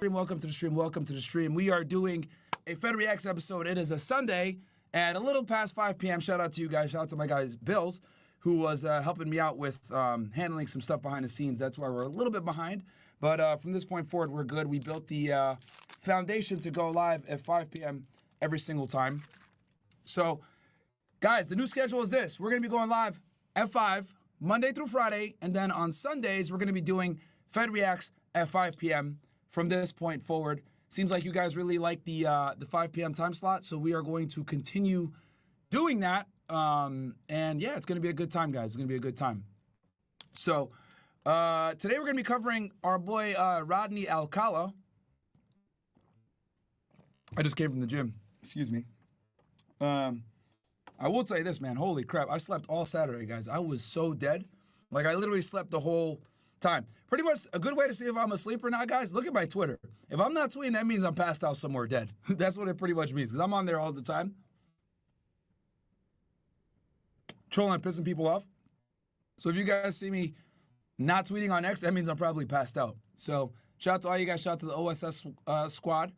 Welcome to the stream. Welcome to the stream. We are doing a Fed Reacts episode. It is a Sunday at a little past 5 p.m. Shout out to you guys. Shout out to my guys, Bills, who was helping me out with handling some stuff behind the scenes. That's why we're a little bit behind. But from this point forward, we're good. We built the foundation to go live at 5 p.m. every single time. So, guys, the new schedule is this. We're going to be going live at 5, Monday through Friday. And then on Sundays, we're going to be doing Fed Reacts at 5 p.m. from this point forward. Seems like you guys really like the 5 p.m. time slot, so we are going to continue doing that. And yeah, it's going to be a good time, guys. It's going to be a good time. So today we're going to be covering our boy Rodney Alcala. I just came from the gym. Excuse me. I will tell you this, man. Holy crap. I slept all Saturday, guys. I was so dead. Like, I literally slept the whole time. Pretty much a good way to see if I'm asleep or not, guys, look at my Twitter. If I'm not tweeting, that means I'm passed out somewhere dead. That's what it pretty much means, because I'm on there all the time. Trolling and pissing people off. So if you guys see me not tweeting on X, that means I'm probably passed out. So shout out to all you guys. Shout out to the OSS squad.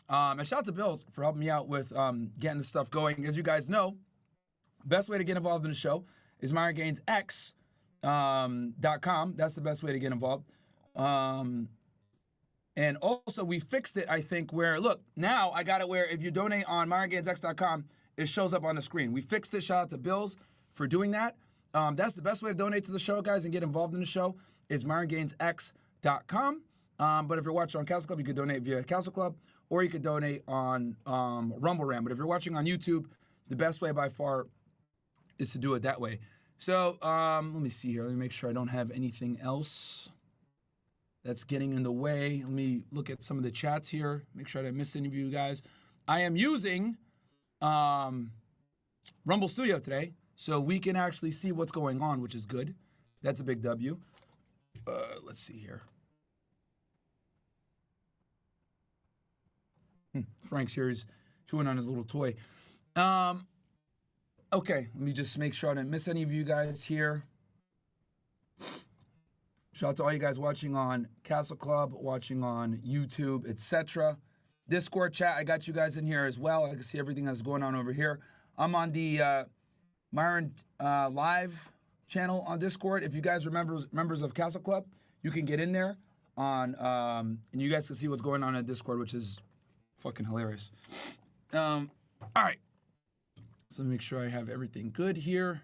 And shout out to Bills for helping me out with getting this stuff going. As you guys know, best way to get involved in the show is MyronGainsX.com. That's the best way to get involved. And also, we fixed it, I think, where, look, now I got it where if you donate on MyronGainsX.com, it shows up on the screen. We fixed it. Shout out to Bills for doing that. That's the best way to donate to the show, guys, and get involved in the show is MyronGainsX.com. But if you're watching on Castle Club, you could donate via Castle Club, or you could donate on Rumble Ram. But if you're watching on YouTube, the best way by far is to do it that way. So let me see here. Let me make sure I don't have anything else that's getting in the way. Let me look at some of the chats here. Make sure I didn't miss any of you guys. I am using Rumble Studio today, so we can actually see what's going on, which is good. That's a big W. Let's see here. Frank's here. He's chewing on his little toy. Okay, let me just make sure I didn't miss any of you guys here. Shout out to all you guys watching on Castle Club, watching on YouTube, etc. Discord chat, I got you guys in here as well. I can see everything that's going on over here. I'm on the Myron Live channel on Discord. If you guys are members of Castle Club, you can get in there on, and you guys can see what's going on Discord, which is fucking hilarious. All right. So let me make sure I have everything good here.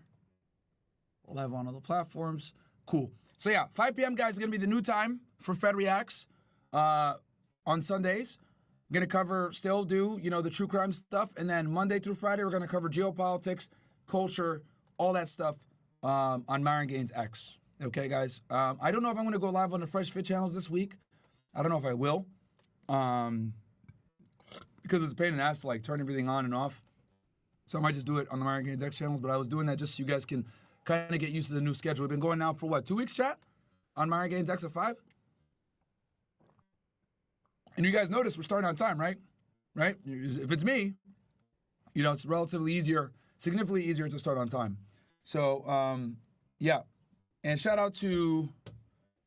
Live on all the platforms. Cool. So yeah, 5 p.m. guys is going to be the new time for Fed Reacts on Sundays. I'm going to cover, the true crime stuff. And then Monday through Friday, we're going to cover geopolitics, culture, all that stuff on Myron Gaines X. Okay, guys? I don't know if I'm going to go live on the Fresh Fit channels this week. I don't know if I will. Because it's a pain in the ass to, turn everything on and off. So I might just do it on the Myron Gaines X channels, but I was doing that just so you guys can kind of get used to the new schedule. We've been going now for, 2 weeks, chat? On Myron Gaines X at 5? And you guys notice we're starting on time, right? Right? If it's me, it's relatively easier, significantly easier to start on time. So, yeah. And shout out to,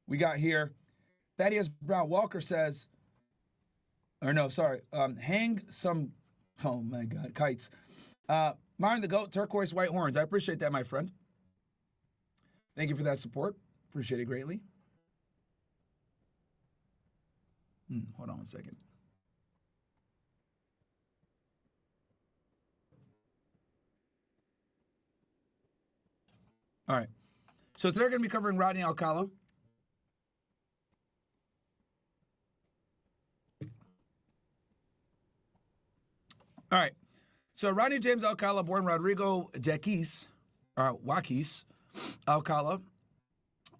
we got here, Thaddeus Brown Walker says, hang some, oh my God, kites. Myron the Goat, turquoise white horns. I appreciate that, my friend. Thank you for that support. Appreciate it greatly. Hold on one second. All right. So today we're going to be covering Rodney Alcala. All right. So Rodney James Alcala, born Rodrigo Joaquis Alcala,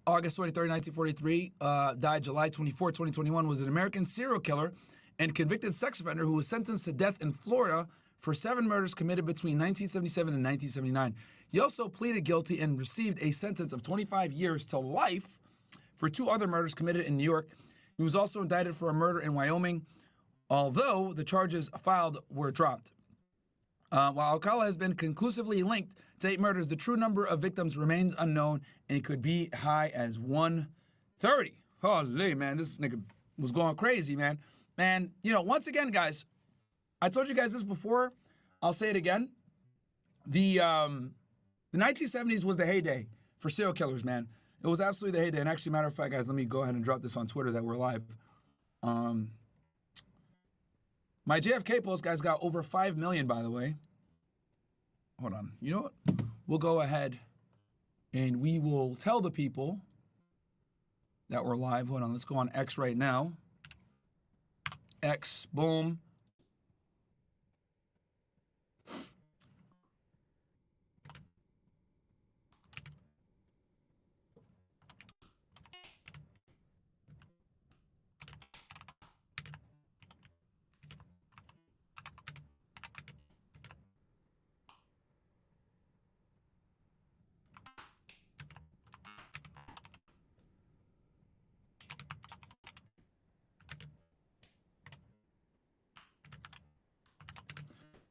August 23, 1943, died July 24, 2021, was an American serial killer and convicted sex offender who was sentenced to death in Florida for 7 murders committed between 1977 and 1979. He also pleaded guilty and received a sentence of 25 years to life for 2 other murders committed in New York. He was also indicted for a murder in Wyoming, although the charges filed were dropped. While Alcala has been conclusively linked to 8 murders, the true number of victims remains unknown and it could be high as 130. Holy man, this nigga was going crazy, man. And, you know, once again, guys, I told you guys this before. I'll say it again. The 1970s was the heyday for serial killers, man. It was absolutely the heyday. And actually, matter of fact, guys, let me go ahead and drop this on Twitter that we're live. My JFK post, guys, got over 5 million, by the way. Hold on. You know what? We'll go ahead and we will tell the people that we're live. Hold on. Let's go on X right now. X. Boom.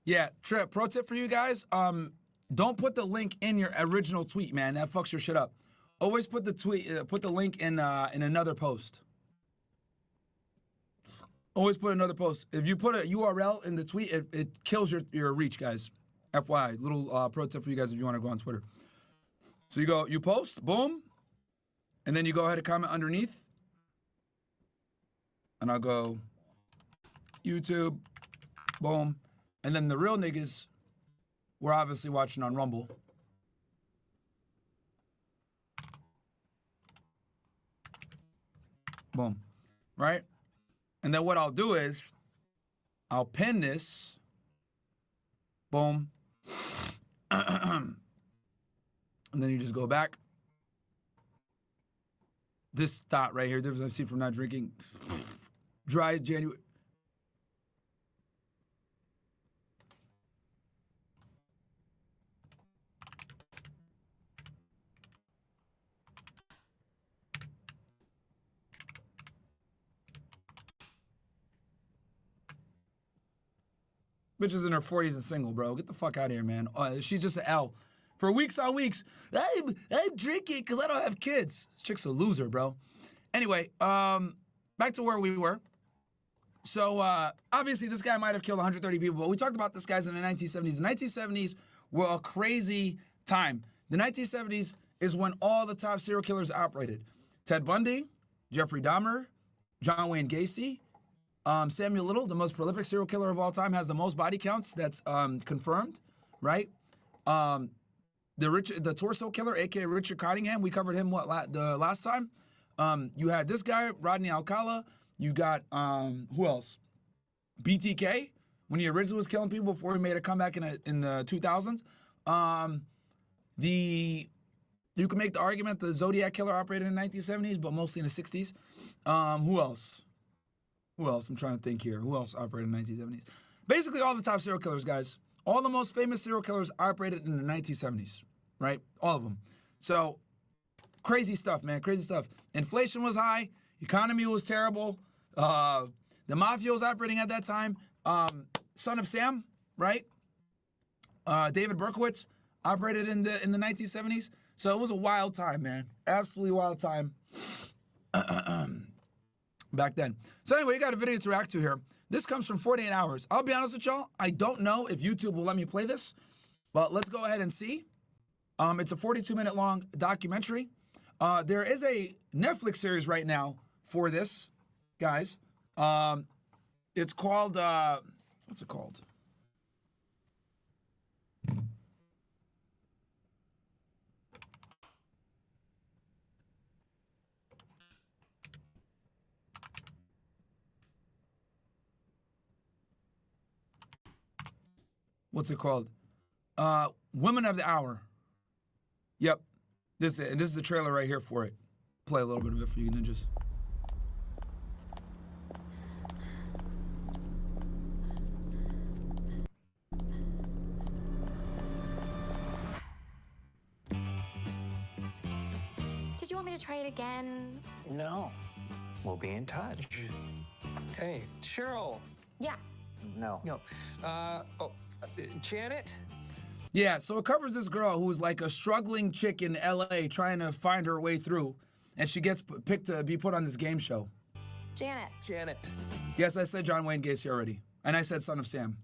Yeah, Trip, pro tip for you guys, don't put the link in your original tweet, man. That fucks your shit up. Always put the put the link in another post. Always put another post. If you put a URL in the tweet, it kills your reach, guys. FYI, little pro tip for you guys if you want to go on Twitter. So you post, boom, and then you go ahead and comment underneath. And I'll go YouTube, boom. And then the real niggas, we're obviously watching on Rumble. Boom. Right? And then what I'll do is, I'll pin this. Boom. And then you just go back. This dot right here, difference I see from not drinking. Dry January. Bitch is in her 40s and single, bro. Get the fuck out of here, man. She's just an L. For weeks on weeks, I'm drinking because I don't have kids. This chick's a loser, bro. Anyway, back to where we were. So, obviously, this guy might have killed 130 people, but we talked about this guys in the 1970s. The 1970s were a crazy time. The 1970s is when all the top serial killers operated. Ted Bundy, Jeffrey Dahmer, John Wayne Gacy, Samuel Little, the most prolific serial killer of all time, has the most body counts. That's confirmed, right? The torso killer, aka Richard Cottingham, we covered him the last time. You had this guy, Rodney Alcala. You got who else? BTK, when he originally was killing people before he made a comeback in the 2000s. You can make the argument the Zodiac killer operated in the 1970s, but mostly in the 60s. Who else? Who else? I'm trying to think here. Who else operated in the 1970s? Basically, all the top serial killers, guys. All the most famous serial killers operated in the 1970s, right? All of them. So, crazy stuff, man. Crazy stuff. Inflation was high. Economy was terrible. The mafia was operating at that time. Son of Sam, right? David Berkowitz operated in the 1970s. So it was a wild time, man. Absolutely wild time. Back then. So anyway, you got a video to react to here. This comes from 48 Hours. I'll be honest with y'all, I don't know if YouTube will let me play this, but let's go ahead and see. It's a 42-minute long documentary. There is a Netflix series right now for this, guys. It's called, what's it called? What's it called? Women of the Hour. Yep. This is it. And this is the trailer right here for it. Play a little bit of it for you ninjas. Did you want me to try it again? No. We'll be in touch. Hey, Cheryl. Yeah. No. No. Janet? Yeah, so it covers this girl who is like a struggling chick in LA trying to find her way through, and she gets picked to be put on this game show. Janet. Janet. Yes, I said John Wayne Gacy already. And I said Son of Sam.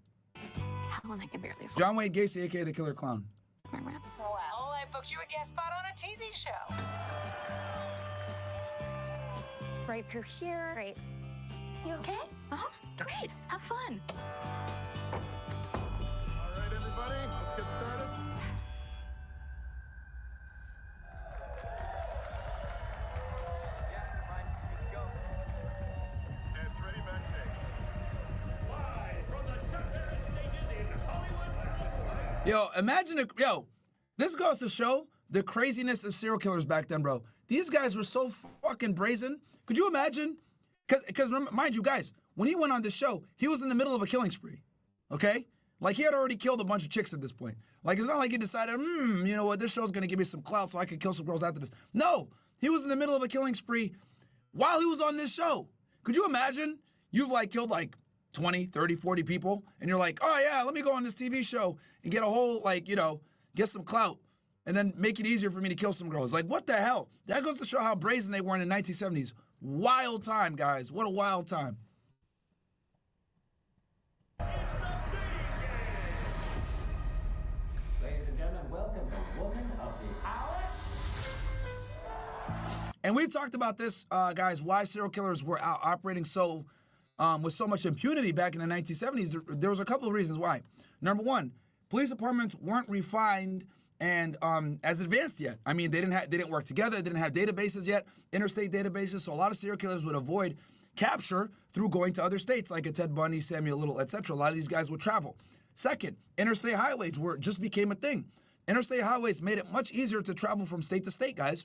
Helen, I can barely afford. John Wayne Gacy, a.k.a. the Killer Clown. Well, I booked you a guest spot on a TV show. Right through here. Great. You okay? Uh-huh. Great. Have fun. All right, everybody, let's get started. Heads ready backstage. Live from the Chuck Harris stages in Hollywood. Yo, imagine this goes to show the craziness of serial killers back then, bro. These guys were so fucking brazen. Could you imagine? Because mind you, guys, when he went on this show, he was in the middle of a killing spree, okay? Like, he had already killed a bunch of chicks at this point. Like, it's not like he decided, you know what, this show's gonna give me some clout so I can kill some girls after this. No, he was in the middle of a killing spree while he was on this show. Could you imagine? You've, like, killed, like, 20, 30, 40 people, and you're like, oh, yeah, let me go on this TV show and get a whole, like, you know, get some clout, and then make it easier for me to kill some girls. Like, what the hell? That goes to show how brazen they were in the 1970s. Wild time, guys. What a wild time. Ladies and gentlemen, welcome to Woman of the Hour. And we've talked about this, guys, why serial killers were out operating so with so much impunity back in the 1970s. There was a couple of reasons why. Number one, police departments weren't refined and as advanced yet. I mean, they didn't work together. They didn't have databases yet, interstate databases. So a lot of serial killers would avoid capture through going to other states, like a Ted Bundy, Samuel Little, etc. A lot of these guys would travel. Second, interstate highways just became a thing. Interstate highways made it much easier to travel from state to state, guys.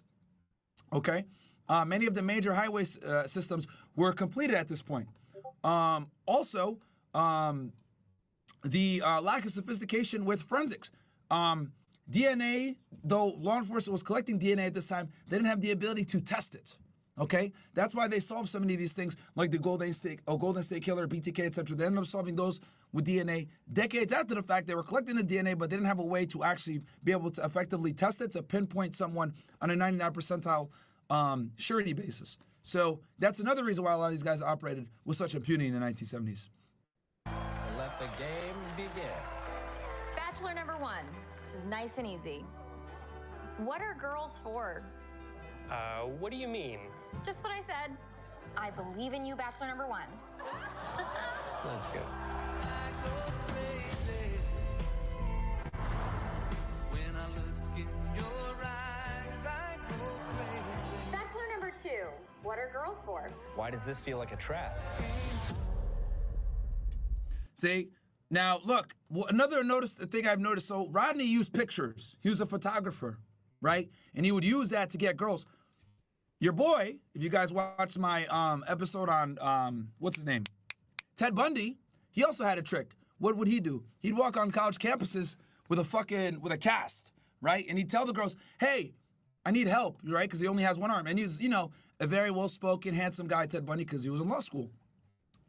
Okay, many of the major highway systems were completed at this point. Also, the lack of sophistication with forensics. DNA, though law enforcement was collecting DNA at this time, they didn't have the ability to test it. Okay, that's why they solved so many of these things, like the Golden State Killer, BTK, etc. They ended up solving those with DNA decades after the fact. They were collecting the DNA, but they didn't have a way to actually be able to effectively test it to pinpoint someone on a 99 percentile surety basis. So that's another reason why a lot of these guys operated with such impunity in the 1970s. Let the games begin. Bachelor number 1. This is nice and easy. What are girls for? What do you mean? Just what I said. I believe in you, Bachelor number 1. That's good. Bachelor number 2. What are girls for? Why does this feel like a trap? See, now look, another thing I've noticed. So Rodney used pictures. He was a photographer, right? And he would use that to get girls. Your boy, if you guys watched my episode on what's his name, Ted Bundy, he also had a trick. What would he do? He'd walk on college campuses with a cast, right? And he'd tell the girls, "Hey, I need help," right? Because he only has one arm, and he's, you know, a very well-spoken, handsome guy, Ted Bundy, because he was in law school.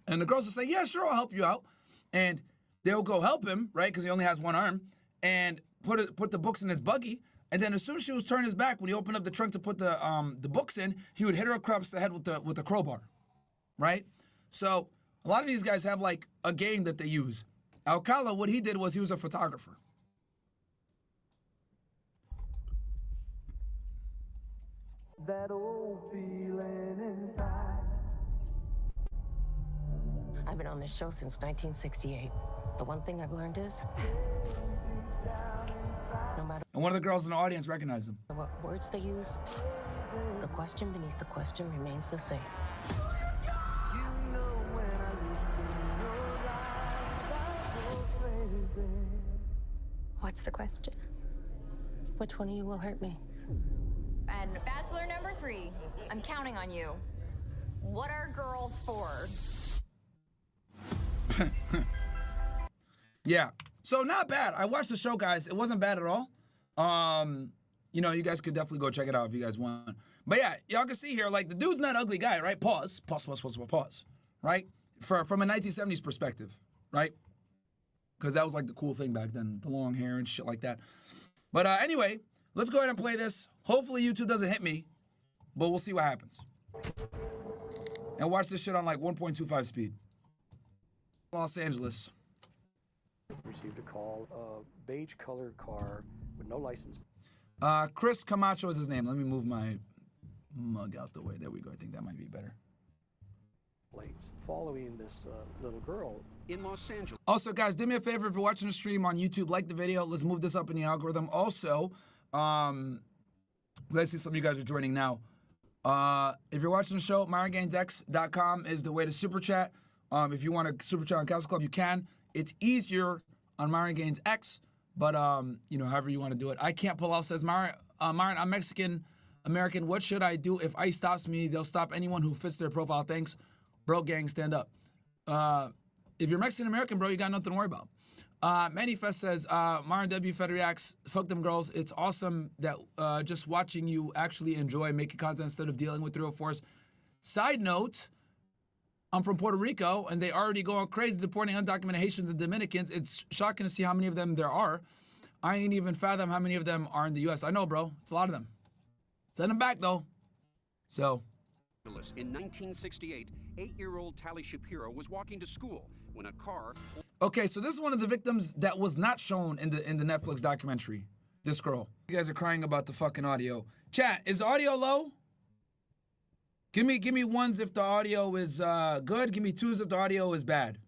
And the girls would say, "Yeah, sure, I'll help you out," and they'll go help him, right? Because he only has one arm, and put the books in his buggy. And then as soon as she was turning his back, when he opened up the trunk to put the books in, he would hit her across the head with the crowbar, right? So a lot of these guys have like a game that they use. Alcala, what he did was he was a photographer. That old feeling inside. I've been on this show since 1968. The one thing I've learned is, no matter And one of the girls in the audience recognized him. what words they used, the question beneath the question remains the same. You know when I look in your eyes, I go crazy. What's the question? Which one of you will hurt me? And Bachelor number 3. I'm counting on you. What are girls for? Yeah. So not bad. I watched the show, guys. It wasn't bad at all. You know, you guys could definitely go check it out if you guys want. But yeah, y'all can see here, like, the dude's not an ugly guy, right? Pause, right? From a 1970s perspective, right? Because that was like the cool thing back then, the long hair and shit like that. But anyway, let's go ahead and play this. Hopefully YouTube doesn't hit me, but we'll see what happens. and watch this shit on like 1.25 speed. Los Angeles. Received a call, beige colored car with no license Chris Camacho is his name. Let me move my mug out the way. There we go. I think that might be better. plates following this little girl in Los Angeles. Also, guys, do me a favor if you're watching the stream on YouTube, like the video. Let's move this up in the algorithm. Also, I see some of you guys are joining now. If you're watching the show, MyronGainsX.com is the way to super chat. If you want to super chat on Castle Club, you can. It's easier on Myron Gaines X, but you know, however you want to do it. I can't pull off, says Myron. Myron, I'm Mexican American. What should I do if ICE stops me? They'll stop anyone who fits their profile. Thanks, bro. Gang, stand up. If you're Mexican American, bro, you got nothing to worry about. Manifest says, Myron W. Fed reacts, fuck them girls. It's awesome that just watching you actually enjoy making content instead of dealing with the real force. Side note, I'm from Puerto Rico, and they already going crazy deporting undocumented Haitians and Dominicans. It's shocking to see how many of them there are. I ain't even fathom how many of them are in the U.S. I know, bro. It's a lot of them. Send them back, though. So. In 1968, 8-year-old Tally Shapiro was walking to school when a car... Okay, so this is one of the victims that was not shown in the Netflix documentary. This girl. You guys are crying about the fucking audio. Chat, is the audio low? Give me ones if the audio is good. Give me twos if the audio is bad.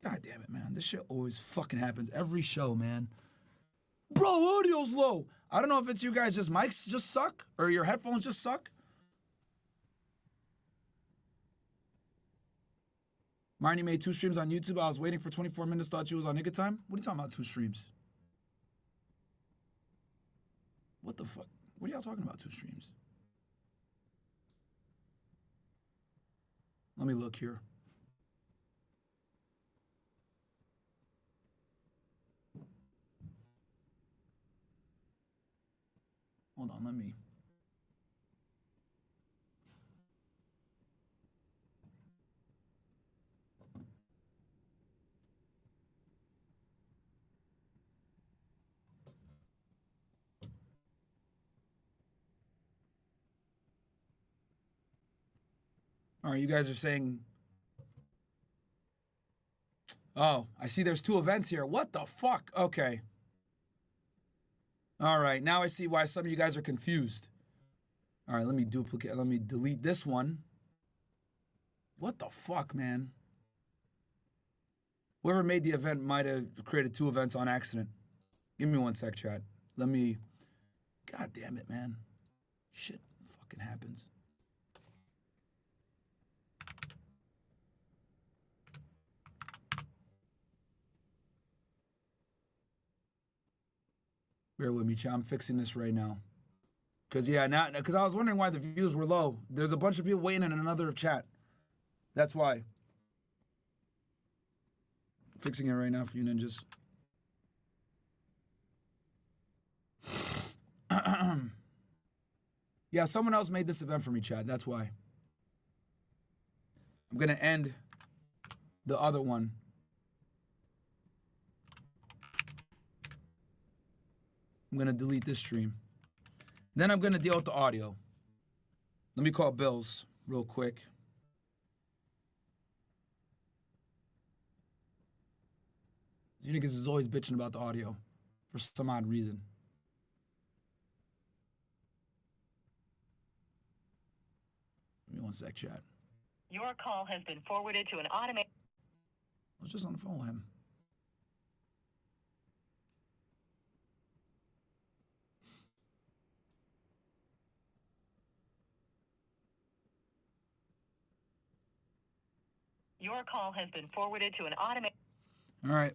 God damn it, man. This shit always fucking happens. Every show, man. Bro, audio's low. I don't know if it's you guys, just mics just suck or your headphones just suck. Marnie made 2 streams on YouTube. I was waiting for 24 minutes, thought she was on nigga time. What are you talking about, 2 streams? What the fuck? What are y'all talking about, 2 streams? Let me look here. Hold on, let me. All right, you guys are saying, oh, I see there's 2 events here. What the fuck? Okay. All right, now I see why some of you guys are confused. All right, let me delete this one. What the fuck, man? Whoever made the event might have created 2 events on accident. Give me 1 sec, chat. Let me, God damn it, man. Shit fucking happens. Bear with me, chat. I'm fixing this right now. Because I was wondering why the views were low. There's a bunch of people waiting in another chat. That's why. Fixing it right now for you ninjas. Yeah, someone else made this event for me, chat. That's why. I'm going to end the other one. I'm going to delete this stream. Then I'm going to deal with the audio. Let me call Bills real quick. You niggas is always bitching about the audio for some odd reason. Give me 1 sec, chat. Your call has been forwarded to an automated... I was just on the phone with him. Your call has been forwarded to an automated... All right.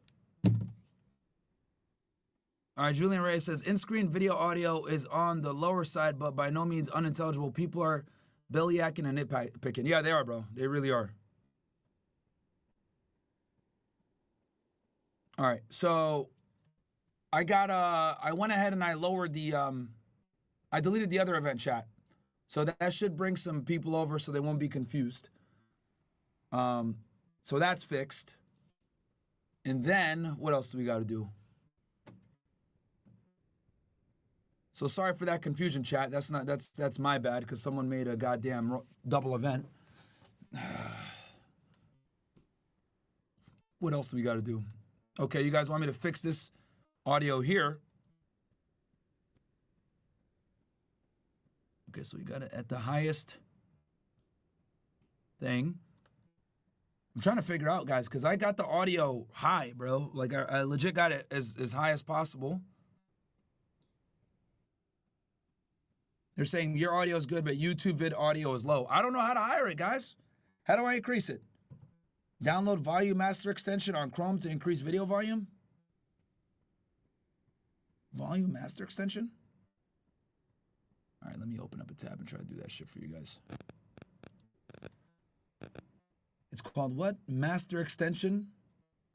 All right, Julian Reyes says, in-screen video audio is on the lower side, but by no means unintelligible. People are bellyacking and nitpicking. Yeah, they are, bro. They really are. All right, so I went ahead and I lowered the, I deleted the other event chat. So that should bring some people over so they won't be confused. So that's fixed. And then what else do we got to do? So sorry for that confusion, chat. That's my bad because someone made a goddamn double event. What else do we got to do? Okay, you guys want me to fix this audio here? Okay, so we got it at the highest thing. I'm trying to figure out, guys, because I got the audio high, bro. Like, I legit got it as high as possible. They're saying your audio is good, but YouTube vid audio is low. I don't know how to higher it, guys. How do I increase it? Download Volume Master extension on Chrome to increase video volume? Volume Master extension? All right, let me open up a tab and try to do that shit for you guys. It's called what? Master extension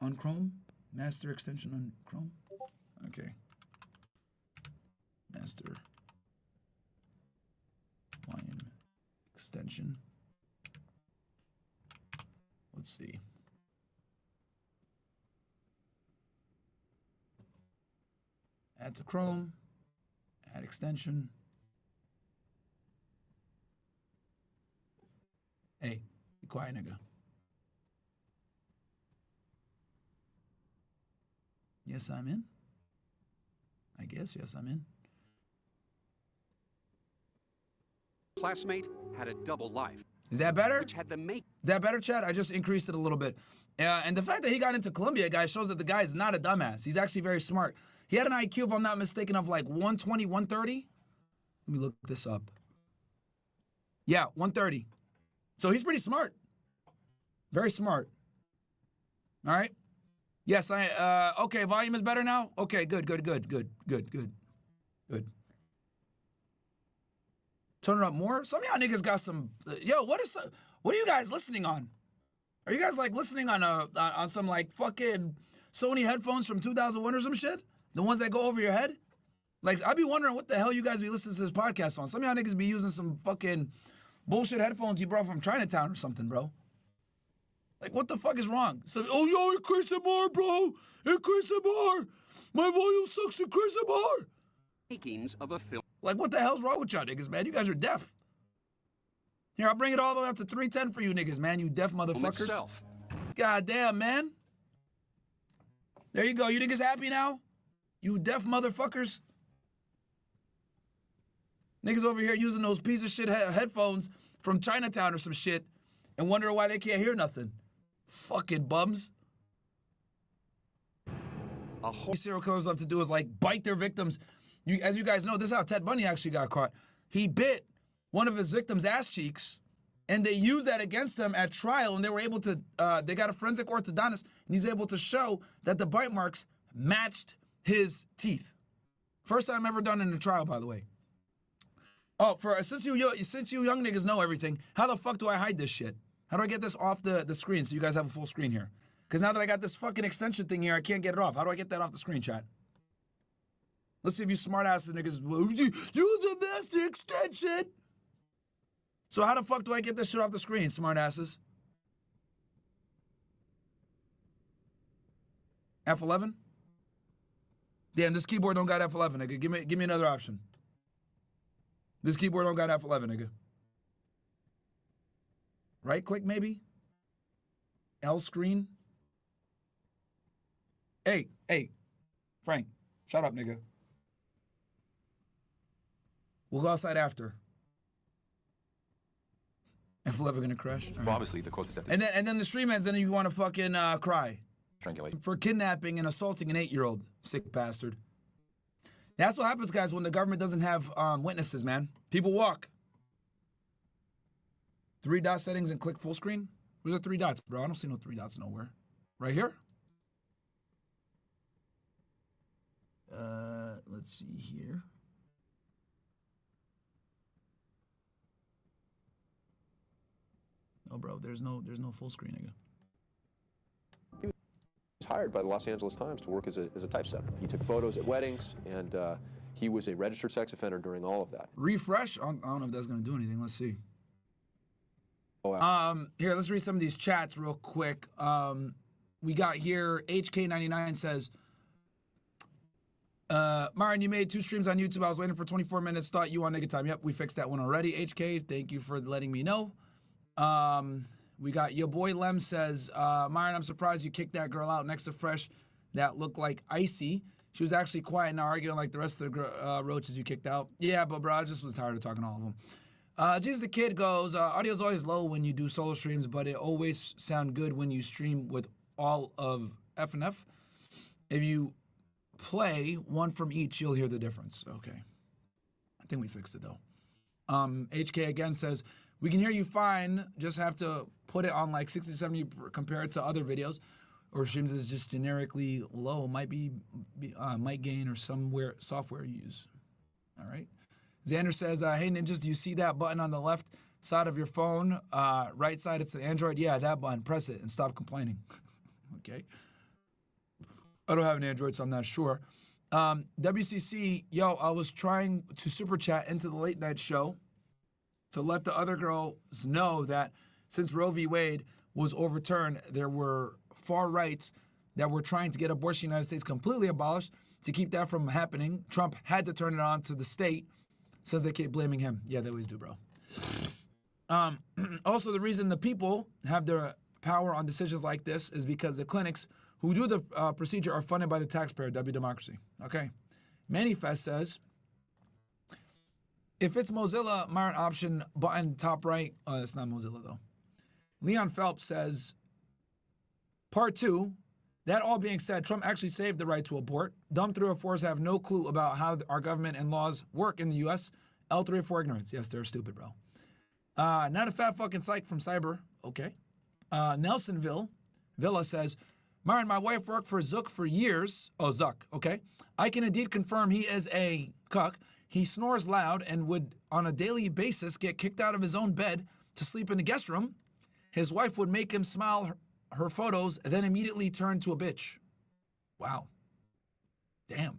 on Chrome? Master extension on Chrome? Okay. Master volume extension. Let's see. Add to Chrome. Add extension. Hey, be quiet, nigga. Yes, I'm in. I guess, yes, I'm in. Classmate had a double life. Is that better? Which had the make. Is that better, Chad? I just increased it a little bit. And the fact that he got into Columbia, guys, shows that the guy is not a dumbass. He's actually very smart. He had an IQ, if I'm not mistaken, of like 120, 130. Let me look this up. Yeah, 130. So he's pretty smart. Very smart. All right. Yes, okay, volume is better now? Okay, good. Turn it up more? Some of y'all niggas got some, yo, what are you guys listening on? Are you guys like listening on some like fucking Sony headphones from 2001 or some shit? The ones that go over your head? Like, I'd be wondering what the hell you guys be listening to this podcast on. Some of y'all niggas be using some fucking bullshit headphones you brought from Chinatown or something, bro. Like, what the fuck is wrong? So, oh, yo, increase it more, bro. Increase it more. My volume sucks. Increase it more. Makings of a film. Like, what the hell's wrong with y'all niggas, man? You guys are deaf. Here, I'll bring it all the way up to 310 for you niggas, man. You deaf motherfuckers. God damn, man. There you go. You niggas happy now? You deaf motherfuckers. Niggas over here using those piece of shit headphones from Chinatown or some shit and wondering why they can't hear nothing. Fucking bums. What serial killers love to do is like bite their victims. As you guys know, this is how Ted Bundy actually got caught. He bit one of his victims' ass cheeks, and they used that against him at trial, and they were able to, they got a forensic orthodontist, and he's able to show that the bite marks matched his teeth. First time ever done in a trial, by the way. Oh, since you young niggas know everything, how the fuck do I hide this shit? How do I get this off the screen so you guys have a full screen here? Because now that I got this fucking extension thing here, I can't get it off. How do I get that off the screen, chat? Let's see if you smart asses niggas use the master extension. So how the fuck do I get this shit off the screen, smart asses? F11? Damn, this keyboard don't got F11, nigga. Give me another option. This keyboard don't got F11, nigga. Right click maybe? L screen? Hey, Frank, shut up, nigga. We'll go outside after. F11 gonna crash? Right. Obviously, the cause of death. And then the stream ends, then you want to fucking cry. Strangulation. For kidnapping and assaulting an 8-year-old. Sick bastard. That's what happens, guys, when the government doesn't have witnesses, man. People walk. 3-dot settings and click full screen? Where's the 3 dots, bro? I don't see no 3 dots nowhere. Right here? Let's see here. No, bro, there's no full screen, nigga. He was hired by the Los Angeles Times to work as a typesetter. He took photos at weddings, and he was a registered sex offender during all of that. Refresh? I don't know if that's gonna do anything. Let's see. Oh, wow. Here, let's read some of these chats real quick. We got here, HK99 says, Myron, you made 2 streams on YouTube. I was waiting for 24 minutes. Thought you on nigga time. Yep, we fixed that one already. HK, thank you for letting me know. We got your boy Lem says, Myron, I'm surprised you kicked that girl out next to Fresh that looked like Icy. She was actually quiet and not arguing like the rest of the roaches you kicked out. Yeah, but bro, I just was tired of talking to all of them. Jesus the Kid goes, audio's always low when you do solo streams, but it always sound good when you stream with all of F&F. If you play one from each, you'll hear the difference. Okay. I think we fixed it though. HK again says, we can hear you fine, just have to put it on like 60 to 70 compared to other videos. Or streams is just generically low, might gain or somewhere software you use. All right. Xander says, hey ninjas, do you see that button on the left side of your phone? Right side, it's an Android. Yeah, that button, press it and stop complaining. Okay. I don't have an Android, so I'm not sure. WCC, yo, I was trying to super chat into the late night show to let the other girls know that since Roe v. Wade was overturned, there were far rights that were trying to get abortion in the United States completely abolished. To keep that from happening, Trump had to turn it on to the state, says they keep blaming him. Yeah, they always do, bro. Also, the reason the people have their power on decisions like this is because the clinics who do the procedure are funded by the taxpayer, W Democracy. Okay. Manifest says, if it's Mozilla, Myron option button top right. Oh, that's not Mozilla though. Leon Phelps says, part 2, that all being said, Trump actually saved the right to abort. Dumb 304s have no clue about how our government and laws work in the U.S. L304 ignorance. Yes, they're stupid, bro. Not a fat fucking psych from Cyber. Okay. Nelsonville Villa says, Myron, my wife worked for Zuck for years. Oh, Zuck. Okay. I can indeed confirm he is a cuck. He snores loud and would, on a daily basis, get kicked out of his own bed to sleep in the guest room. His wife would make him smile her photos, and then immediately turn to a bitch. Wow. Damn.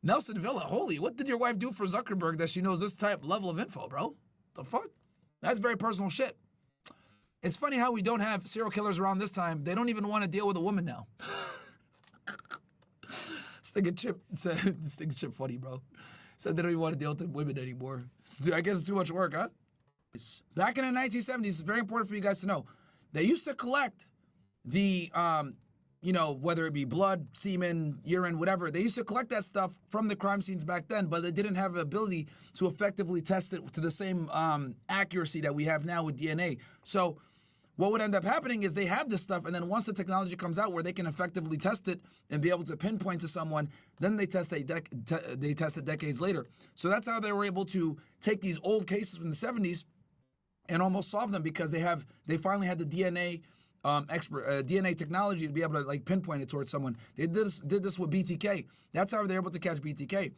Nelson Villa, holy, what did your wife do for Zuckerberg that she knows this level of info, bro? The fuck? That's very personal shit. It's funny how we don't have serial killers around this time. They don't even want to deal with a woman now. Stinking Chip funny, bro. Said they don't even want to deal with the women anymore. I guess it's too much work, huh? Back in the 1970s, it's very important for you guys to know. They used to collect the, whether it be blood, semen, urine, whatever. They used to collect that stuff from the crime scenes back then, but they didn't have the ability to effectively test it to the same accuracy that we have now with DNA. So what would end up happening is they have this stuff, and then once the technology comes out where they can effectively test it and be able to pinpoint to someone, then they test it decades later. So that's how they were able to take these old cases from the 70s and almost solve them, because they finally had the DNA DNA technology to be able to pinpoint it towards someone. They did this with BTK. That's how they're able to catch BTK.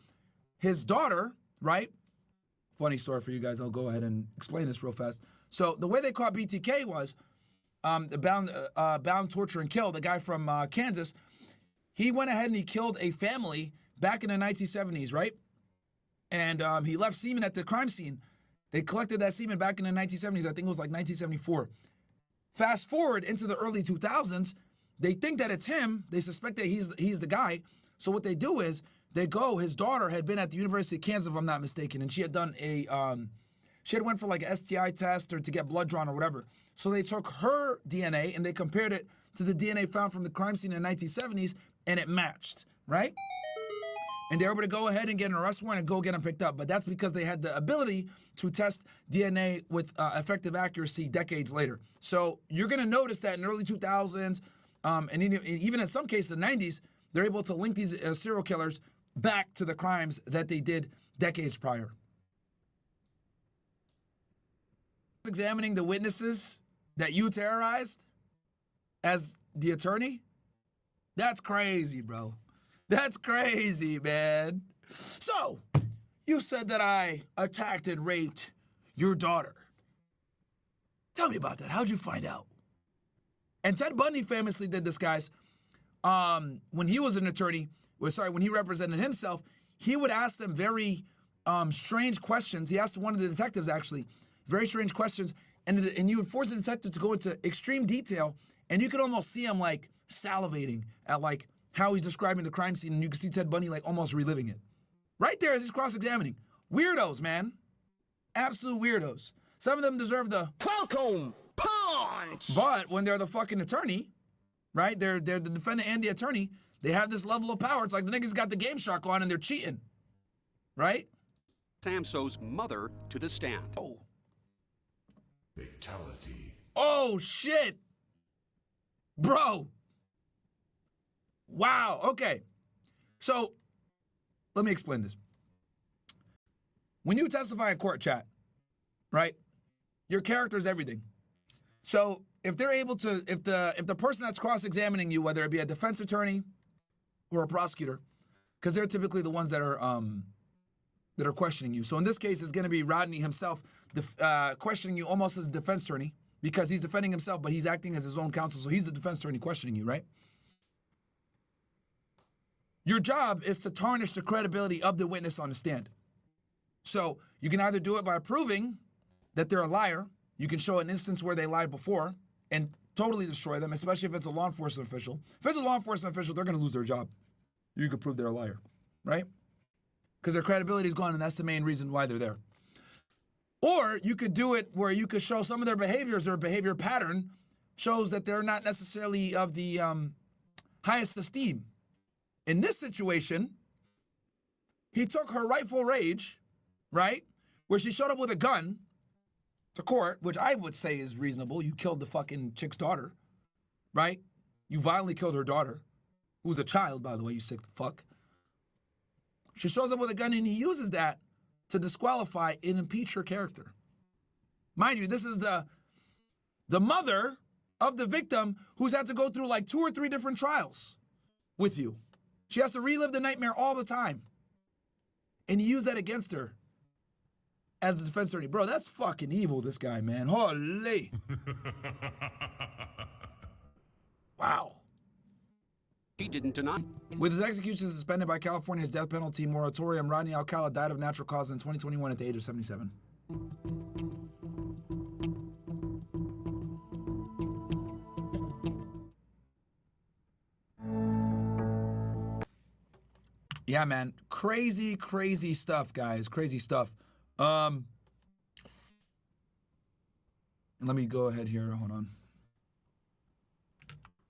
His daughter, right? Funny story for you guys. I'll go ahead and explain this real fast. So the way they caught BTK was the bound, torture, and kill, the guy from Kansas. He went ahead and he killed a family back in the 1970s, right? And he left semen at the crime scene. They collected that semen back in the 1970s. I think it was like 1974. Fast forward into the early 2000s, they think that it's him. They suspect that he's the guy. So what they do is his daughter had been at the University of Kansas, if I'm not mistaken, and she had done she had went for like an STI test or to get blood drawn or whatever. So they took her DNA and they compared it to the DNA found from the crime scene in the 1970s, and it matched, right? And they were able to go ahead and get an arrest warrant and go get him picked up. But that's because they had the ability to test DNA with effective accuracy decades later. So you're going to notice that in the early 2000s, and even in some cases, the 90s, they're able to link these serial killers back to the crimes that they did decades prior. Examining the witnesses that you terrorized as the attorney? That's crazy, bro. That's crazy, man. So, you said that I attacked and raped your daughter. Tell me about that. How'd you find out? And Ted Bundy famously did this, guys. When he was an attorney, when he represented himself, he would ask them very strange questions. He asked one of the detectives, actually, very strange questions, and you would force the detective to go into extreme detail And you could almost see him like salivating at like how he's describing the crime scene, and you can see Ted Bundy like almost reliving it. Right there as he's cross-examining. Weirdos, man. Absolute weirdos. Some of them deserve the Welcome punch! But when they're the fucking attorney, right? They're the defendant and the attorney, they have this level of power. It's like the niggas got the Game Shark on and they're cheating. Right? Samsoe's mother to the stand. Oh. Fatality. Oh, shit. Bro. Wow. Okay. So, let me explain this. When you testify in court, chat, right? Your character is everything. So, if they're able to, if the person that's cross-examining you, whether it be a defense attorney or a prosecutor, because they're typically the ones that are questioning you. So in this case, it's going to be Rodney himself questioning you almost as a defense attorney because he's defending himself, but he's acting as his own counsel. So he's the defense attorney questioning you, right? Your job is to tarnish the credibility of the witness on the stand. So you can either do it by proving that they're a liar. You can show an instance where they lied before and totally destroy them, especially if it's a law enforcement official. If it's a law enforcement official, they're going to lose their job. You could prove they're a liar, right? Because their credibility is gone, and that's the main reason why they're there. Or you could do it where you could show some of their behaviors or behavior pattern shows that they're not necessarily of the highest esteem. In this situation, he took her rightful rage, right, where she showed up with a gun to court, which I would say is reasonable. You killed the fucking chick's daughter, right? You violently killed her daughter, who was a child, by the way, you sick fuck. She shows up with a gun, and he uses that to disqualify and impeach her character. Mind you, this is the mother of the victim who's had to go through like 2 or 3 different trials with you. She has to relive the nightmare all the time. And you use that against her as a defense attorney. Bro, that's fucking evil, this guy, man. Holy. Wow. He didn't deny. With his execution suspended by California's death penalty moratorium, Rodney Alcala died of natural causes in 2021 at the age of 77. Yeah, man. Crazy, crazy stuff, guys. Crazy stuff. Let me go ahead here. Hold on.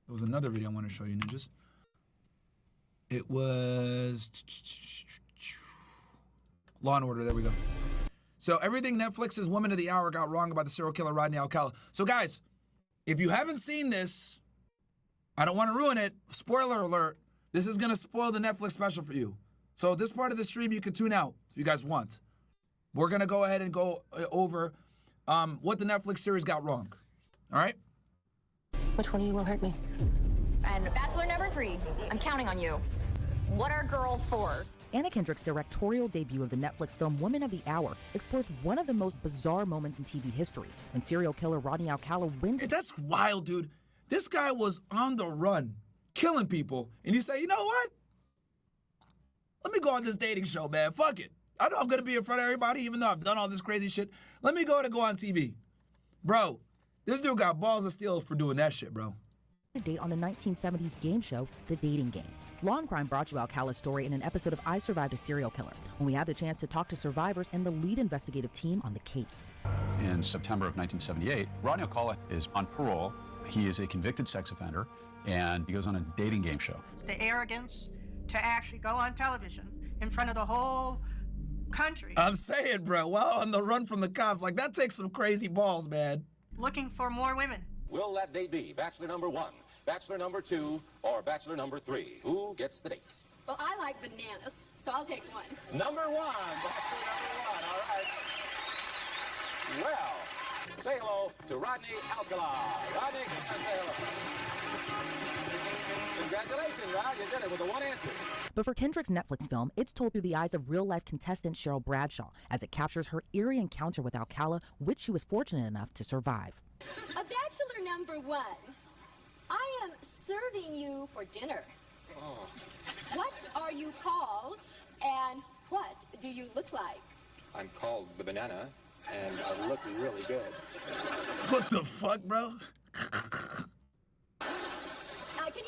There was another video I want to show you, ninjas. It was Law & Order. There we go. So everything Netflix's Woman of the Hour got wrong about the serial killer Rodney Alcala. So guys, if you haven't seen this, I don't want to ruin it. Spoiler alert. This is going to spoil the Netflix special for you. So this part of the stream you can tune out if you guys want. We're going to go ahead and go over what the Netflix series got wrong. All right? Which one of you will hurt me? And Bachelor number 3, I'm counting on you. What are girls for? Anna Kendrick's directorial debut of the Netflix film Woman of the Hour explores one of the most bizarre moments in TV history when serial killer Rodney Alcala wins. Hey, that's wild, dude. This guy was on the run, killing people, and you say, you know what? Let me go on this dating show, man. Fuck it. I know I'm going to be in front of everybody, even though I've done all this crazy shit. Let me go on TV. Bro, this dude got balls of steel for doing that shit, bro. Date on the 1970s game show, The Dating Game. Law and Crime brought you Alcala's story in an episode of I Survived a Serial Killer, when we had the chance to talk to survivors and the lead investigative team on the case. In September of 1978, Rodney Acala is on parole. He is a convicted sex offender, and he goes on a dating game show. The arrogance to actually go on television in front of the whole country. I'm saying, bro, well, on the run from the cops, like that takes some crazy balls, man. Looking for more women. Will that date be Bachelor number 1, Bachelor number 2, or Bachelor number 3? Who gets the dates? Well, I like bananas, so I'll take 1. Number 1, Bachelor number 1, all right. Well, say hello to Rodney Alcala. Rodney, say hello. Congratulations, Rod, you did it with the one answer. But for Kendrick's Netflix film, it's told through the eyes of real-life contestant Cheryl Bradshaw, as it captures her eerie encounter with Alcala, which she was fortunate enough to survive. A Bachelor number 1, I am serving you for dinner. Oh. What are you called, and what do you look like? I'm called the banana, and I look really good. What the fuck, bro?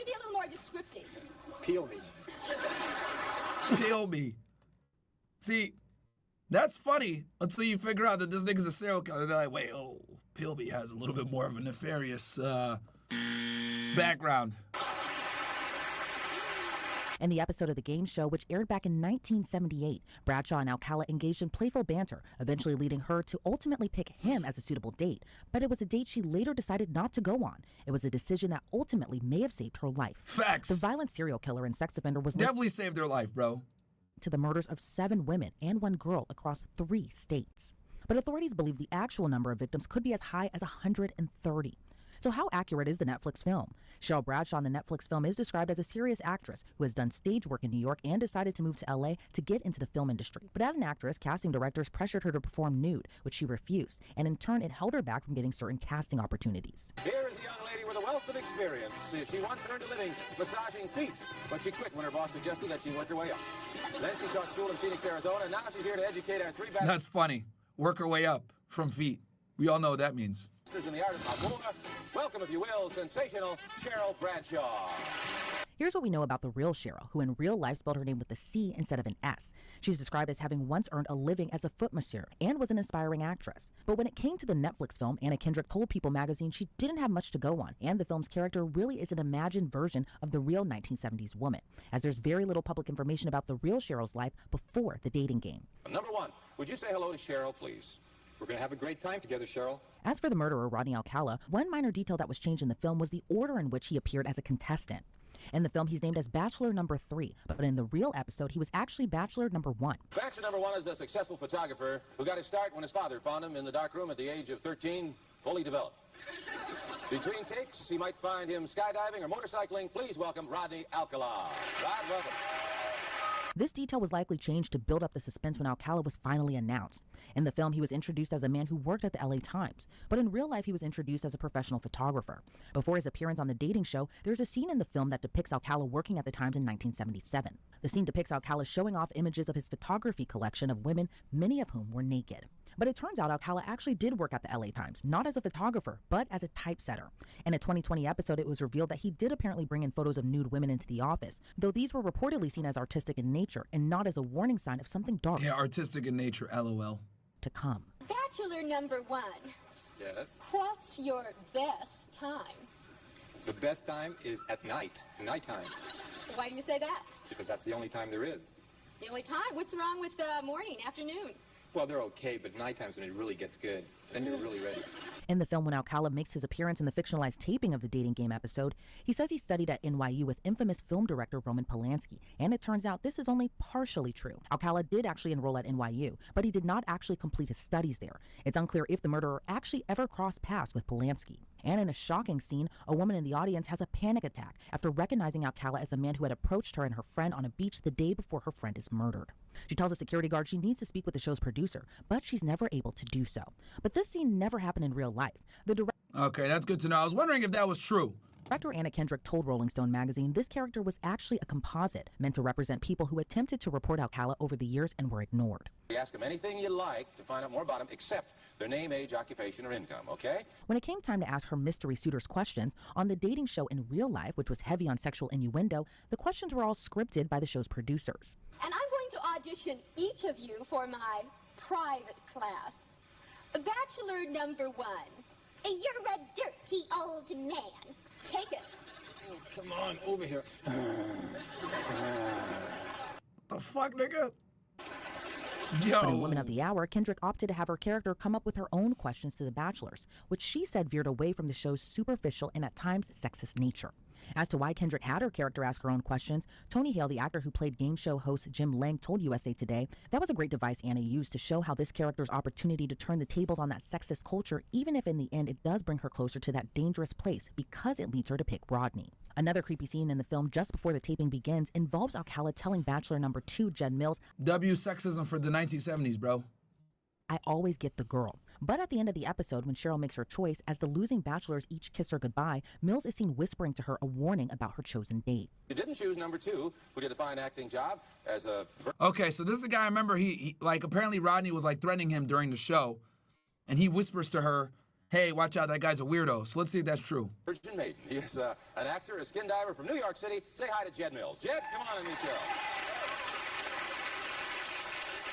be a little more descriptive. Peel me. Peel me. See, that's funny until you figure out that this nigga's a serial killer. They're like, wait, oh, Pilby has a little bit more of a nefarious background. In the episode of the game show, which aired back in 1978, Bradshaw and Alcala engaged in playful banter, eventually leading her to ultimately pick him as a suitable date. But it was a date she later decided not to go on. It was a decision that ultimately may have saved her life. Facts. The violent serial killer and sex offender was definitely saved her life, bro. To the murders of 7 women and 1 girl across 3 states. But authorities believe the actual number of victims could be as high as 130. So how accurate is the Netflix film? Cheryl Bradshaw in the Netflix film is described as a serious actress who has done stage work in New York and decided to move to LA to get into the film industry. But as an actress, casting directors pressured her to perform nude, which she refused, and in turn it held her back from getting certain casting opportunities. Here is a young lady with a wealth of experience. She once earned a living massaging feet, but she quit when her boss suggested that she work her way up. Then she taught school in Phoenix, Arizona, and now she's here to educate our 3 bachelors. That's funny. Work her way up from feet. We all know what that means. In the art of Alcala. Welcome, if you will, sensational Cheryl Bradshaw. Here's what we know about the real Cheryl, who in real life spelled her name with a C instead of an S. She's described as having once earned a living as a foot masseur and was an aspiring actress. But when it came to the Netflix film, Anna Kendrick told People magazine she didn't have much to go on, and the film's character really is an imagined version of the real 1970s woman, as there's very little public information about the real Cheryl's life before the dating game. Number 1, would you say hello to Cheryl, please? We're going to have a great time together, Cheryl. As for the murderer, Rodney Alcala, one minor detail that was changed in the film was the order in which he appeared as a contestant. In the film, he's named as Bachelor number 3, but in the real episode, he was actually Bachelor number 1. Bachelor number 1 is a successful photographer who got his start when his father found him in the dark room at the age of 13, fully developed. Between takes, he might find him skydiving or motorcycling. Please welcome Rodney Alcala. Rod, welcome. This detail was likely changed to build up the suspense when Alcala was finally announced. In the film, he was introduced as a man who worked at the LA Times, but in real life, he was introduced as a professional photographer. Before his appearance on the dating show, there's a scene in the film that depicts Alcala working at the Times in 1977. The scene depicts Alcala showing off images of his photography collection of women, many of whom were naked. But it turns out Alcala actually did work at the LA Times, not as a photographer, but as a typesetter. In a 2020 episode, it was revealed that he did apparently bring in photos of nude women into the office, though these were reportedly seen as artistic in nature and not as a warning sign of something dark. Yeah, artistic in nature, LOL. To come. Bachelor number 1. Yes? What's your best time? The best time is at night, nighttime. Why do you say that? Because that's the only time there is. The only time? What's wrong with morning, afternoon? Well, they're okay, but nighttime's when it really gets good. Then you're really ready. In the film, when Alcala makes his appearance in the fictionalized taping of the dating game episode, he says he studied at NYU with infamous film director Roman Polanski, and it turns out this is only partially true. Alcala did actually enroll at NYU, but he did not actually complete his studies there. It's unclear if the murderer actually ever crossed paths with Polanski. And in a shocking scene, a woman in the audience has a panic attack after recognizing Alcala as a man who had approached her and her friend on a beach the day before her friend is murdered. She tells a security guard she needs to speak with the show's producer, but she's never able to do so. But this scene never happened in real life. Okay, that's good to know. I was wondering if that was true. Director Anna Kendrick told Rolling Stone magazine this character was actually a composite, meant to represent people who attempted to report Alcala over the years and were ignored. You ask them anything you like to find out more about them, except their name, age, occupation, or income, okay? When it came time to ask her mystery suitors questions on the dating show in real life, which was heavy on sexual innuendo, the questions were all scripted by the show's producers. And I'm going to audition each of you for my private class. Bachelor number 1. You're a dirty old man. Take it. Oh, come on, over here. The fuck, nigga? But in Woman of the Hour, Kendrick opted to have her character come up with her own questions to the bachelors, which she said veered away from the show's superficial and at times sexist nature. As to why Kendrick had her character ask her own questions, Tony Hale, the actor who played game show host Jim Lling, told USA Today that was a great device Anna used to show how this character's opportunity to turn the tables on that sexist culture, even if in the end it does bring her closer to that dangerous place because it leads her to pick Rodney. Another creepy scene in the film just before the taping begins involves Alcala telling Bachelor number 2, Jed Mills, W sexism for the 1970s, bro. I always get the girl. But at the end of the episode, when Cheryl makes her choice, as the losing bachelors each kiss her goodbye, Mills is seen whispering to her a warning about her chosen date. You didn't choose number 2, who did a fine acting job as a... Okay, so this is a guy I remember, he like, apparently Rodney was like threatening him during the show, and he whispers to her, hey, watch out, that guy's a weirdo. So let's see if that's true. Virgin Maiden. He is an actor, a skin diver from New York City. Say hi to Jed Mills. Jed, come on and meet Cheryl.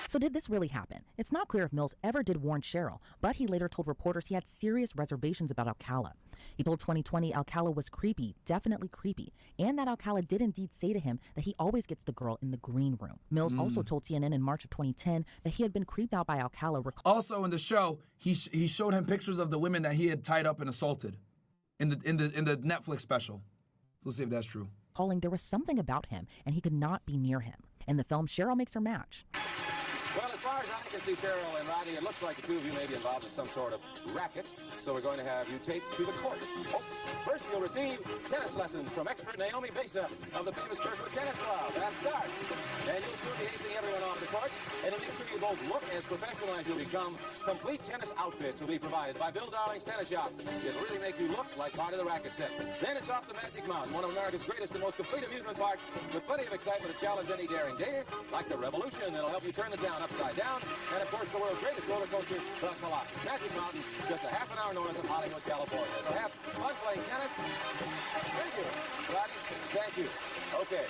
So did this really happen? It's not clear if Mills ever did warn Cheryl, but he later told reporters he had serious reservations about Alcala. He told 2020 Alcala was creepy, definitely creepy, and that Alcala did indeed say to him that he always gets the girl in the green room. Mills also told CNN in March of 2010 that he had been creeped out by Alcala. Also in the show, he showed him pictures of the women that he had tied up and assaulted in the Netflix special. Let's see if that's true. Calling there was something about him and he could not be near him. In the film, Cheryl makes her match. Well, as far as I can see, Cheryl and Rodney, it looks like the two of you may be involved in some sort of racket, so we're going to have you take to the court. Oh, first you'll receive tennis lessons from expert Naomi Besa of the famous Kirkwood Tennis Club. That starts. And you'll soon be acing everyone off the courts, and to make sure you both look as professional as you'll become, complete tennis outfits will be provided by Bill Darling's Tennis Shop. It'll really make you look like part of the racket set. Then it's off to Magic Mountain, one of America's greatest and most complete amusement parks, with plenty of excitement to challenge any daring dater, like the Revolution that'll help you turn the town upside down, and of course the world's greatest roller coaster, the Colossus. Magic Mountain, just a half an hour north of Hollywood, California. So have fun playing tennis. Thank you, Rodney. Thank you. Okay.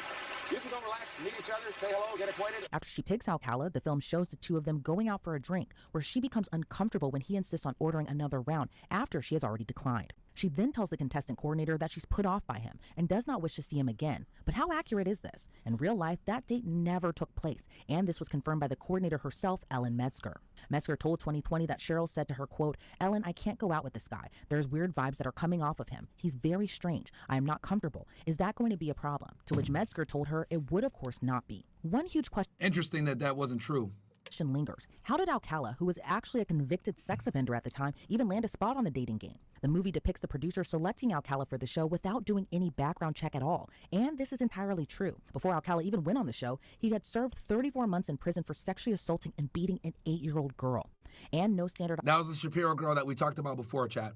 You can go relax, meet each other, say hello, get acquainted. After she picks Alcala, the film shows the two of them going out for a drink, where she becomes uncomfortable when he insists on ordering another round after she has already declined. She then tells the contestant coordinator that she's put off by him and does not wish to see him again. But how accurate is this? In real life, that date never took place, and this was confirmed by the coordinator herself, Ellen Metzger. Metzger told 2020 that Cheryl said to her, quote, "Ellen, I can't go out with this guy. There's weird vibes that are coming off of him. He's very strange. I am not comfortable. Is that going to be a problem?" To which Metzger told her it would, of course, not be. One huge question. Interesting that wasn't true. Lingers. How did Alcala, who was actually a convicted sex offender at the time, even land a spot on the dating game? The movie depicts the producer selecting Alcala for the show without doing any background check at all. And this is entirely true. Before Alcala even went on the show, he had served 34 months in prison for sexually assaulting and beating an 8-year-old girl. And no standard... That was the Shapiro girl that we talked about before, chat.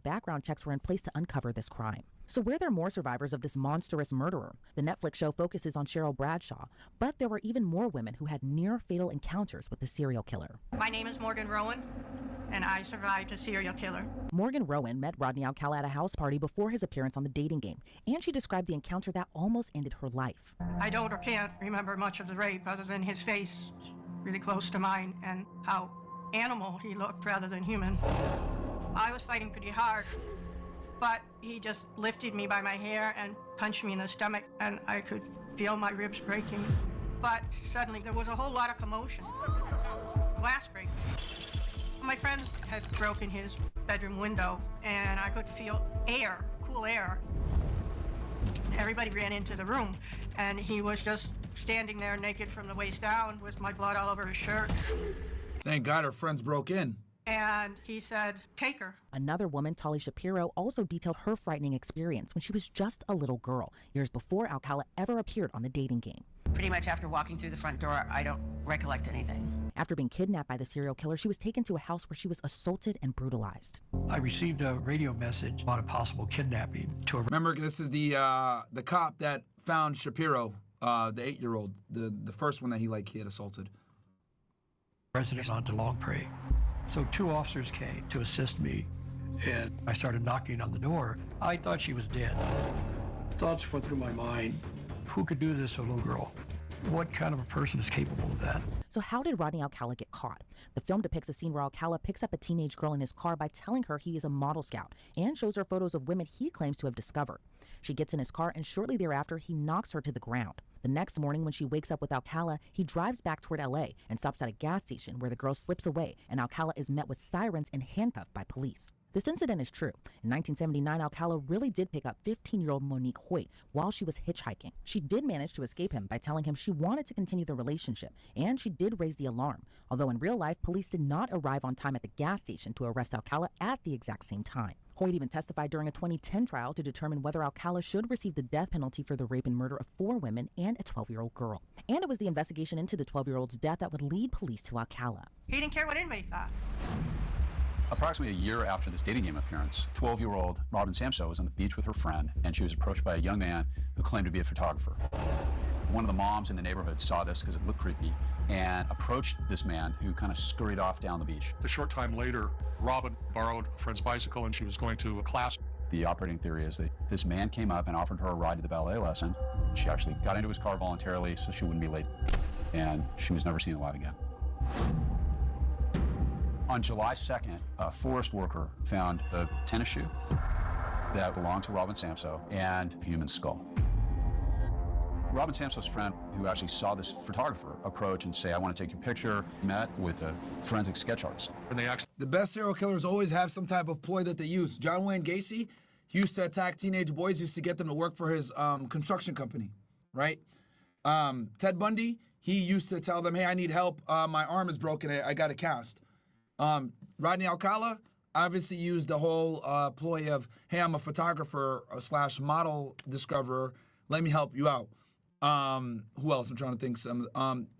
Background checks were in place to uncover this crime. So were there more survivors of this monstrous murderer? The Netflix show focuses on Cheryl Bradshaw, but there were even more women who had near-fatal encounters with the serial killer. My name is Morgan Rowan, and I survived a serial killer. Morgan Rowan met Rodney Alcala at a house party before his appearance on the dating game, and she described the encounter that almost ended her life. I don't or can't remember much of the rape other than his face really close to mine and how animal he looked rather than human. I was fighting pretty hard, but he just lifted me by my hair and punched me in the stomach, and I could feel my ribs breaking. But suddenly there was a whole lot of commotion. Glass breaking. My friends had broken his bedroom window, and I could feel air, cool air. Everybody ran into the room, and he was just standing there naked from the waist down with my blood all over his shirt. Thank God her friends broke in. And he said, "Take her." Another woman, Tali Shapiro, also detailed her frightening experience when she was just a little girl, years before Alcala ever appeared on the dating game. Pretty much after walking through the front door, I don't recollect anything. After being kidnapped by the serial killer, she was taken to a house where she was assaulted and brutalized. I received a radio message about a possible kidnapping. Remember, this is the cop that found Shapiro, the 8-year-old, the first one that he had assaulted. Residence on DeLong Prairie. So 2 officers came to assist me, and I started knocking on the door. I thought she was dead. Thoughts went through my mind. Who could do this to a little girl? What kind of a person is capable of that? So how did Rodney Alcala get caught? The film depicts a scene where Alcala picks up a teenage girl in his car by telling her he is a model scout and shows her photos of women he claims to have discovered. She gets in his car, and shortly thereafter, he knocks her to the ground. The next morning, when she wakes up with Alcala, he drives back toward LA and stops at a gas station where the girl slips away, and Alcala is met with sirens and handcuffed by police. This incident is true. In 1979, Alcala really did pick up 15-year-old Monique Hoyt while she was hitchhiking. She did manage to escape him by telling him she wanted to continue the relationship, and she did raise the alarm. Although in real life, police did not arrive on time at the gas station to arrest Alcala at the exact same time. Hoyt even testified during a 2010 trial to determine whether Alcala should receive the death penalty for the rape and murder of 4 women and a 12-year-old girl. And it was the investigation into the 12-year-old's death that would lead police to Alcala. He didn't care what anybody thought. Approximately a year after this dating game appearance, 12-year-old Robin Samsoe was on the beach with her friend, and she was approached by a young man who claimed to be a photographer. One of the moms in the neighborhood saw this because it looked creepy and approached this man who kind of scurried off down the beach. A short time later, Robin borrowed a friend's bicycle and she was going to a class. The operating theory is that this man came up and offered her a ride to the ballet lesson. She actually got into his car voluntarily so she wouldn't be late, and she was never seen alive again. On July 2nd, a forest worker found a tennis shoe that belonged to Robin Samsoe and a human skull. Robin Samsoe's friend, who actually saw this photographer approach and say, I want to take your picture, met with a forensic sketch artist. And they actually... The best serial killers always have some type of ploy that they use. John Wayne Gacy, he used to attack teenage boys, used to get them to work for his construction company, right? Ted Bundy, he used to tell them, hey, I need help. My arm is broken. I got a cast. Rodney Alcala obviously used the whole ploy of, hey, I'm a photographer / model discoverer. Let me help you out. Who else? I'm trying to think.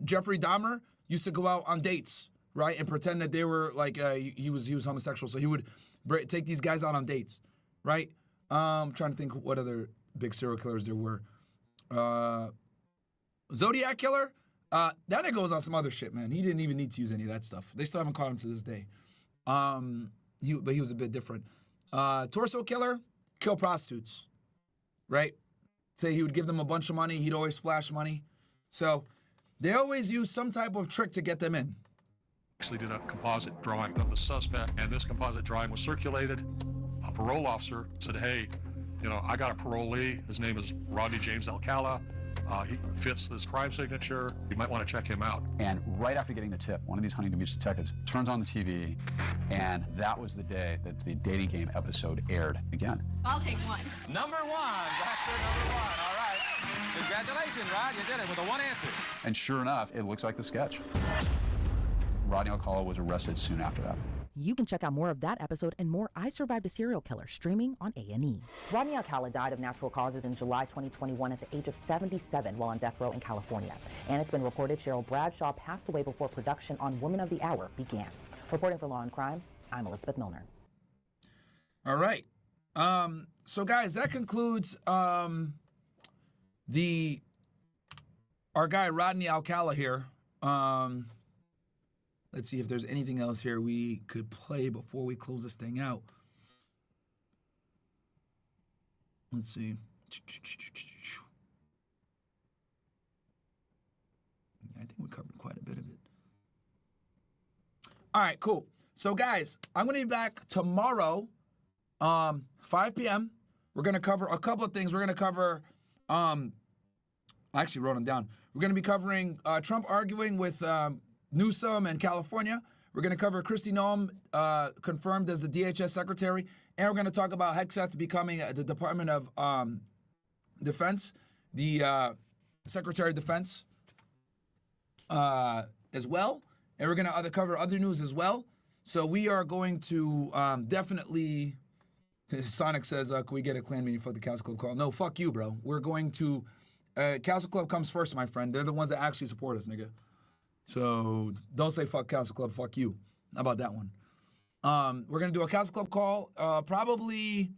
Jeffrey Dahmer used to go out on dates, right, and pretend that they were like he was homosexual. So he would take these guys out on dates, right? I'm trying to think what other big serial killers there were. Zodiac killer. That nigga goes on some other shit, man. He didn't even need to use any of that stuff. They still haven't caught him to this day. But he was a bit different. Torso killer, kill prostitutes, right? Say he would give them a bunch of money. He'd always flash money. So they always use some type of trick to get them in. Actually did a composite drawing of the suspect, and this composite drawing was circulated. A parole officer said, hey, you know, I got a parolee. His name is Rodney James Alcala. He fits this crime signature. You might want to check him out. And right after getting the tip, one of these Huntington Beach detectives turns on the TV, and that was the day that the dating game episode aired again. I'll take one. Number one, Bachelor number one. All right. Congratulations, Rod. You did it with a one answer. And sure enough, it looks like the sketch. Rodney Alcala was arrested soon after that. You can check out more of that episode and more I Survived a Serial Killer streaming on A&E. Rodney Acala died of natural causes in July 2021 at the age of 77 while on death row in California. And it's been reported Cheryl Bradshaw passed away before production on Woman of the Hour began. Reporting for Law and Crime, I'm Elizabeth Milner. All right. So guys, that concludes our guy Rodney Alcala here. Let's see if there's anything else here we could play before we close this thing out. Let's see. I think we covered quite a bit of it. All right, cool. So guys, I'm going to be back tomorrow, 5 p.m. We're going to cover a couple of things. We're going to cover, I actually wrote them down. We're going to be covering Trump arguing with Newsom and California. We're going to cover Kristi Noem confirmed as the DHS secretary, and we're going to talk about Hegseth becoming the Department of Defense, the Secretary of Defense as well, and we're going to cover other news as well. So we are going to definitely. Sonic says, "Can we get a clan meeting for the Castle Club call?" No, fuck you, bro. We're going to. Castle Club comes first, my friend. They're the ones that actually support us, nigga. So don't say fuck Castle Club, fuck you. How about that one? We're going to do a Castle Club call probably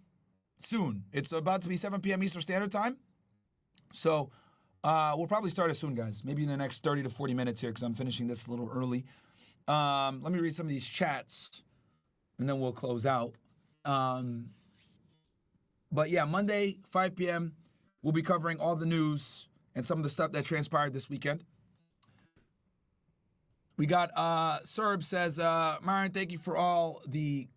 soon. It's about to be 7 p.m. Eastern Standard Time. So we'll probably start it soon, guys. Maybe in the next 30 to 40 minutes here because I'm finishing this a little early. Let me read some of these chats, and then we'll close out. But yeah, Monday, 5 p.m., we'll be covering all the news and some of the stuff that transpired this weekend. We got Serb says, Myron, thank you for all this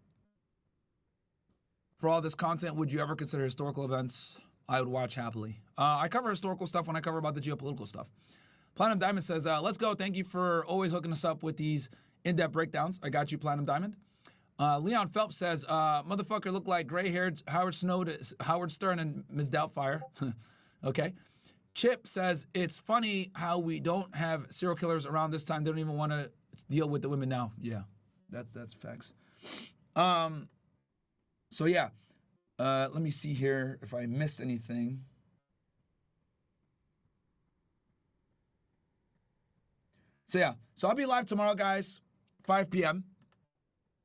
content. Would you ever consider historical events I would watch happily? I cover historical stuff when I cover about the geopolitical stuff. Platinum Diamond says, let's go. Thank you for always hooking us up with these in-depth breakdowns. I got you, Platinum Diamond. Leon Phelps says, motherfucker look like gray-haired Howard Stern and Ms. Doubtfire. Okay. Chip says, it's funny how we don't have serial killers around this time. They don't even want to deal with the women now. Yeah, that's facts. So yeah, let me see here if I missed anything. So yeah, so I'll be live tomorrow, guys, 5 p.m.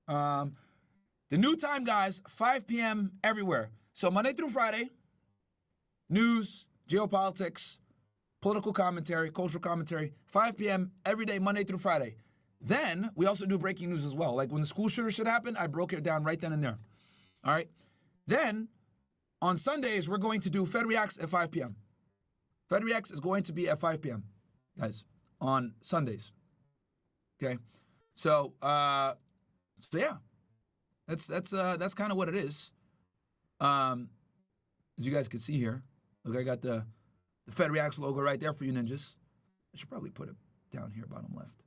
The new time, guys, 5 p.m. everywhere. So Monday through Friday, news, geopolitics, political commentary, cultural commentary, 5 p.m. every day, Monday through Friday. Then we also do breaking news as well. Like when the school shooter shit happened, I broke it down right then and there. All right. Then on Sundays, we're going to do Fed Reacts at 5 p.m. Fed Reacts is going to be at 5 p.m. guys, on Sundays. Okay. So yeah, that's kind of what it is. As you guys can see here, look, I got the Fed Reacts logo right there for you ninjas. I should probably put it down here, bottom left.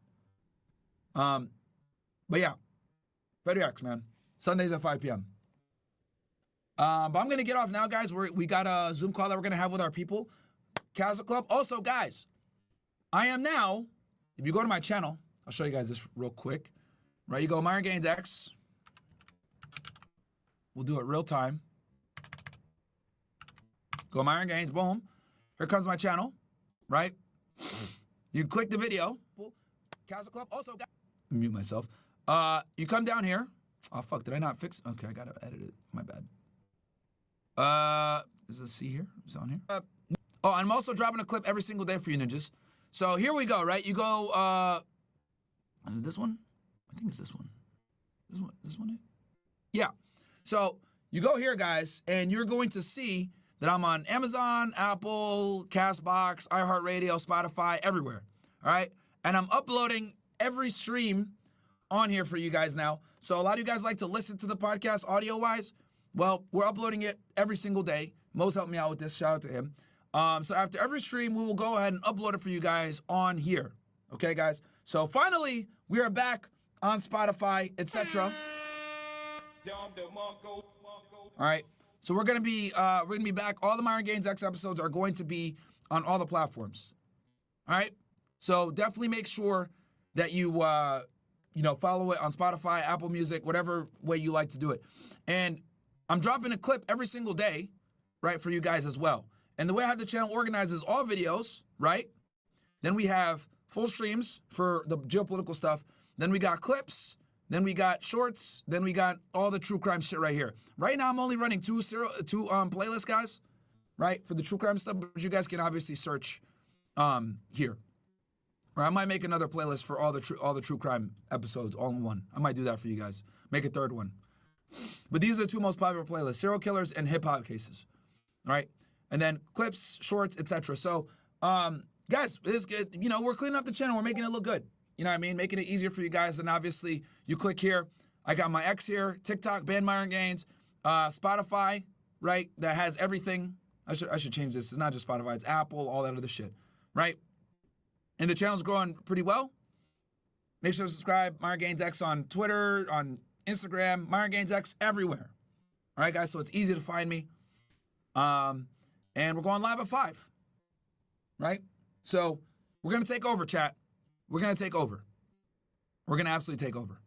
But yeah, Fed Reacts, man. Sundays at 5 p.m. But I'm going to get off now, guys. We got a Zoom call that we're going to have with our people. Castle Club. Also, guys, I am now, if you go to my channel, I'll show you guys this real quick. Right, you go Myron Gaines X. We'll do it real time. Go Myron Gaines, boom. Here comes my channel, right? You click the video. Castle Club. Also, guys, mute myself. You come down here. Oh, fuck, did I not fix it? Okay, I gotta edit it. My bad. Is it C here? Is it on here? Oh, I'm also dropping a clip every single day for you ninjas. So here we go, right? You go, this one? I think it's this one. This one? Yeah. So you go here, guys, and you're going to see that I'm on Amazon, Apple, CastBox, iHeartRadio, Spotify, everywhere. All right? And I'm uploading every stream on here for you guys now. So a lot of you guys like to listen to the podcast audio-wise. Well, we're uploading it every single day. Mo's helped me out with this. Shout out to him. So after every stream, we will go ahead and upload it for you guys on here. Okay, guys? So finally, we are back on Spotify, etc. All right. So we're gonna be back. All the Myron Gaines X episodes are going to be on all the platforms. All right. So definitely make sure that you follow it on Spotify, Apple Music, whatever way you like to do it. And I'm dropping a clip every single day, right, for you guys as well. And the way I have the channel organized is all videos, right? Then we have full streams for the geopolitical stuff. Then we got clips. Then we got shorts. Then we got all the true crime shit right here. Right now, I'm only running two playlists, guys, right, for the true crime stuff. But you guys can obviously search here. Or I might make another playlist for all the true crime episodes all in one. I might do that for you guys. Make a third one. But these are the two most popular playlists: serial killers and hip hop cases. All right, and then clips, shorts, etc. So, guys, it's good. We're cleaning up the channel. We're making it look good. You know what I mean? Making it easier for you guys. Then obviously you click here. I got my X here, TikTok, Band Myron Gaines, Spotify, right? That has everything. I should change this. It's not just Spotify. It's Apple, all that other shit, right? And the channel's growing pretty well. Make sure to subscribe. Myron Gaines X on Twitter, on Instagram, Myron Gaines X everywhere. All right, guys. So it's easy to find me. And we're going live at 5. Right? So we're gonna take over, chat. We're gonna take over. We're gonna absolutely take over.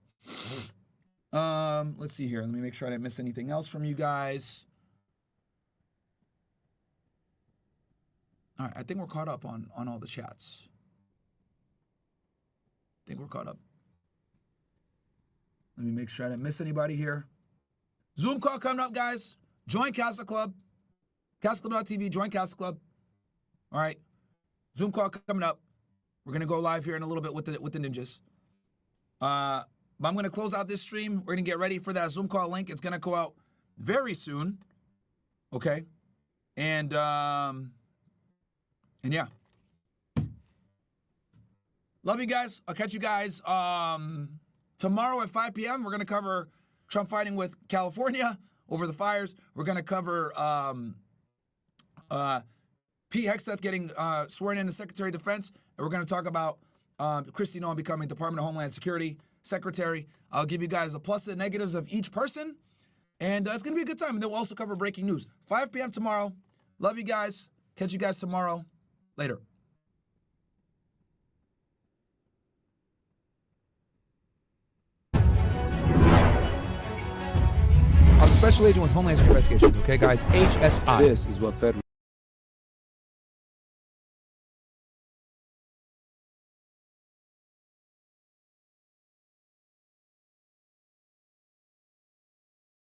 Let's see here. Let me make sure I didn't miss anything else from you guys. All right, I think we're caught up on all the chats. I think we're caught up. Let me make sure I didn't miss anybody here. Zoom call coming up, guys. Join Castle Club. CastleClub.tv. Join Castle Club. All right. Zoom call coming up. We're going to go live here in a little bit with the ninjas. But I'm going to close out this stream. We're going to get ready for that Zoom call link. It's going to go out very soon. Okay. And yeah. Love you guys. I'll catch you guys tomorrow at 5 p.m. We're going to cover Trump fighting with California over the fires. We're going to cover Pete Hegseth getting sworn in as Secretary of Defense. And we're going to talk about Kristi Noem becoming Department of Homeland Security Secretary. I'll give you guys the pluses and negatives of each person. And it's going to be a good time. And then we'll also cover breaking news. 5 p.m. tomorrow. Love you guys. Catch you guys tomorrow. Later. I'm a special agent with Homeland Security Investigations, okay, guys? HSI. This is what Fed